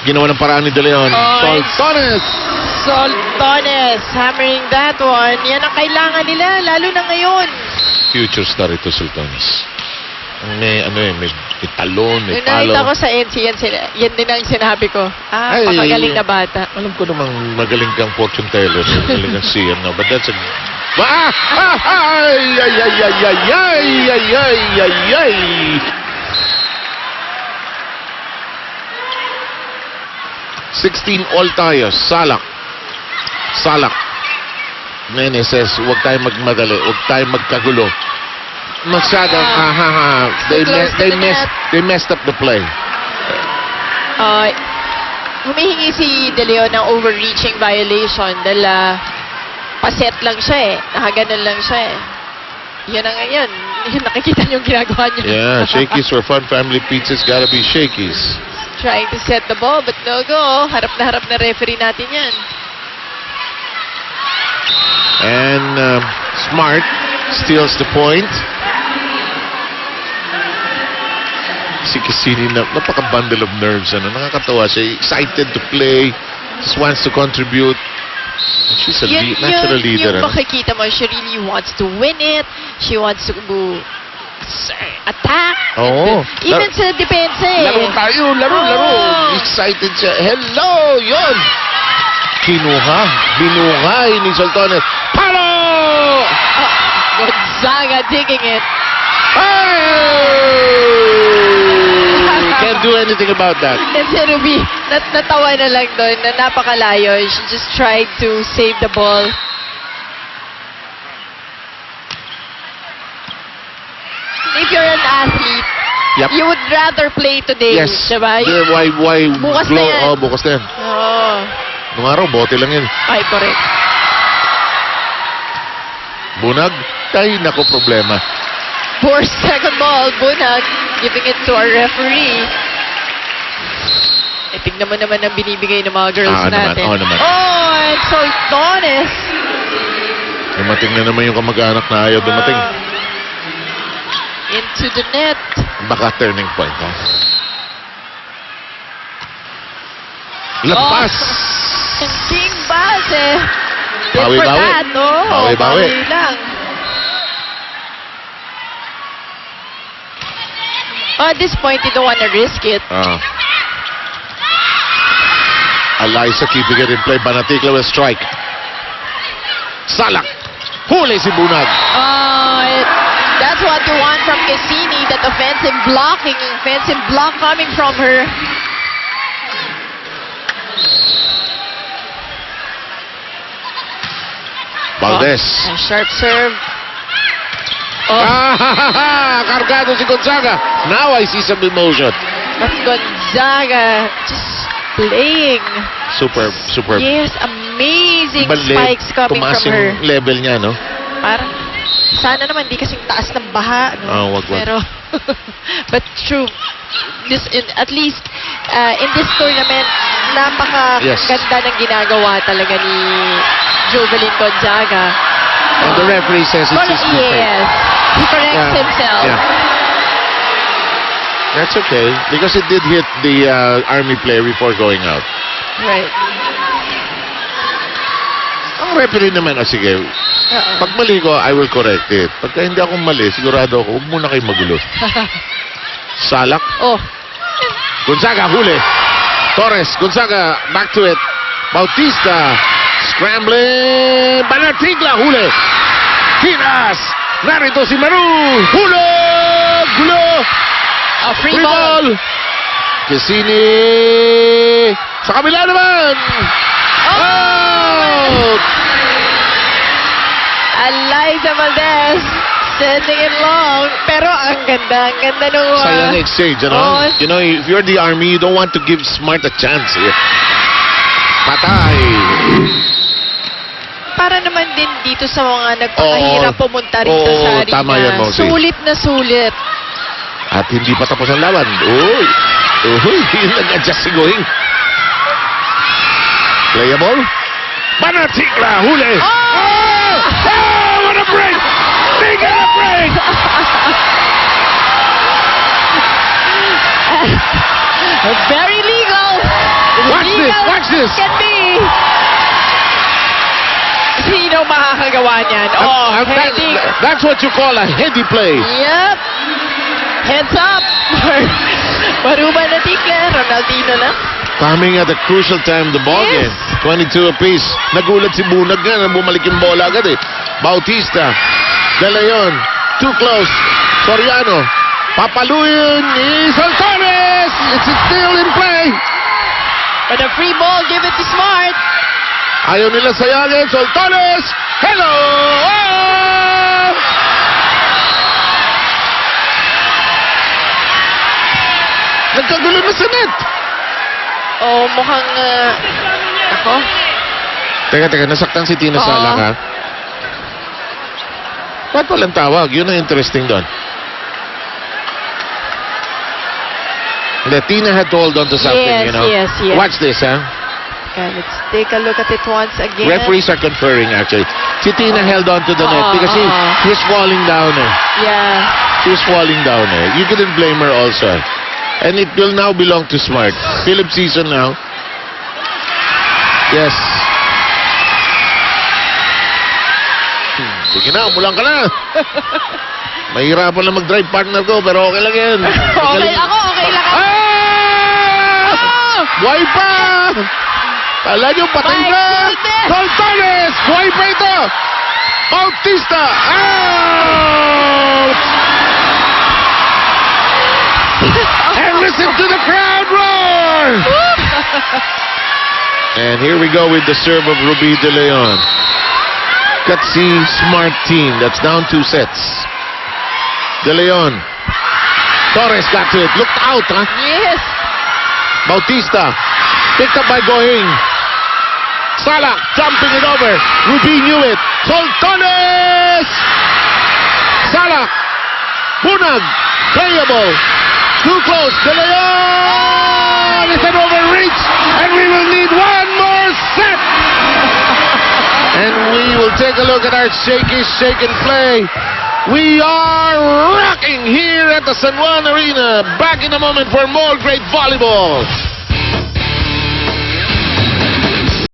ginawa ng paraan ni De Leon. Soltones! Soltones hammering that one. Yan ang kailangan nila, lalo na ngayon. Future star ito, Soltones. May, may talon, may Yung nakita ko palo. sa NC, yan din ang sinabi ko. Ay, Pakagaling na bata. Alam ko namang magaling kang fortune teller. Magaling kang seer, no? But that's a... Ah! Ay! Ay! Ay! Ay! Ay! Ay! Ay! Ay! Ay! Ay! 16 all tayo. Salak. Nene says, huwag tayong magmadali. Huwag tayong magkagulo. Masyado. They messed up the play. Humihingi si De Leon ng overreaching violation dahil paset lang siya nakaganon lang siya Yan ang yan. Nakikita niyo yung ginagawa niya. Yeah, shakies for fun. Family pizzas gotta be shakies. Trying to set the ball but no go. Harap na referee natin yan. And Smart steals the point. Si Cassini, napaka-bundle of nerves. Nakakatawa siya. Excited to play. Just wants to contribute. She's a natural leader. Yung makikita mo, she really wants to win it. She wants to attack. Oo. Even sa depensa Laro tayo, laro. Excited siya. Hello! Yun! Binuhay ni Soltones. Palo! Gonzaga digging it. Can't do anything about that. And si Ruby, natawa na lang doon na napakalayo. She just tried to save the ball. If you're an athlete, Yep. you would rather play today. Yes. Diba? Yeah, why Bukas na yan. bukas na yan. Oo. Nung araw, bote lang yan. Ay, correct. Bunag, tay, nako problema. For second ball, Bunag giving it to our referee. Tignan mo naman ang binibigay ng mga girls natin. Naman. And Soltones. Dumating na naman yung kamag-anak na ayaw dumating. Into the net. Baka turning point, ha? Lampas! King base. Bawi-bawi. Bawi-bawi. lang. At this point, you don't want to risk it. Eliza keeping it in play. Banatikla will strike. Salak. Huli si Bunag. That's what you want from Cassini. That offensive block coming from her. Valdez. A sharp serve. Kargado si Gonzaga. Now I see some emotion. But Gonzaga just playing. Superb. Yes, amazing Ibang spikes coming tumaas from her. yung level niya, no? Parang, sana naman di kasing taas ng baha. No? Wag. Pero, but true. At least, in this tournament, napaka-ganda ng ginagawa talaga ni Jovelyn Gonzaga. And the referee says it's his mistake. Yes. He corrects himself. Yeah. That's okay. Because it did hit the Army player before going out. Right. Ang referee naman, sige, pag mali ko, I will correct it. Pagka hindi ako mali, sigurado ako, huwag muna kayo magulo. Salak. Gonzaga, huli. Torres, Gonzaga, back to it. Bautista, scrambling. Banatigla, huli. Tinas. Narito si Maru. Hulog! Gulo! Free ball. Cassini. Sa kabila naman. Out! Eliza Valdez sending it long. Pero ang ganda nung... Sayang exchange, ano? You know, if you're the Army, you don't want to give Smart a chance. Patay. Para naman din dito sa mga nagpakahirap pumunta rito sa arena. Tama yan, Mosi. Sulit na sulit. At hindi pa tapos ang laban. Uy, nag-adjust si Going. Playable. Banatigla, huli. What a break! They got a break! Very legal. this, watch this. Can be. Sino makakagawa niyan? Oh, heading. That's what you call a heady play. Yep. Heads up. Maruba na tikle. Ronaldinho na. Coming at a crucial time, the ball Yes. game. 22 apiece. Nagulat si Bunag nga na bumalik yung bola agad eh. Bautista. De Leon. Too close. Soriano. Papaluin ni Soltones. It's still in play. But a free ball, give it to Smart. Ayaw nila sayangin. Soltones. Hello! Oh! Nagkagulo na sa net. Oh, mukhang, ako? Teka, nasaktan si Tina Oo. Sala ka? Ba't walang tawag? Yun ang interesting doon. The Tina had to hold on to something, Yes, you know. yes. Watch this, huh? Okay, let's take a look at it once again. Referees are conferring, actually. Si Tina held on to the net because she was falling down, eh. Yeah. She was falling down, eh. You couldn't blame her also. And it will now belong to Smart. Philip season now. Yes. Sige na, umulang ka na. Mahirapan lang mag-drive partner ko, pero okay lang yan. Okay lang ako. Ah! Oh! Buhay pa! Kala nyo, patay My na! goodness! Soltones! Buhay pa ito! Bautista! Out! And listen to the crowd roar! And here we go with the serve of Ruby De Leon. Gutsy, smart team. That's down 2 sets. De Leon. Torres got to it. Looked out, huh? Yes. Bautista. Picked up by Gohing. Salah jumping it over. Ruby knew it. Soltones! Salah. Bunag. Playable. Too close. De Leon! It's an overreach. And we will need one more set. And we will take a look at our shaky, shake and play. We are rocking here at the San Juan Arena. Back in a moment for more great volleyball.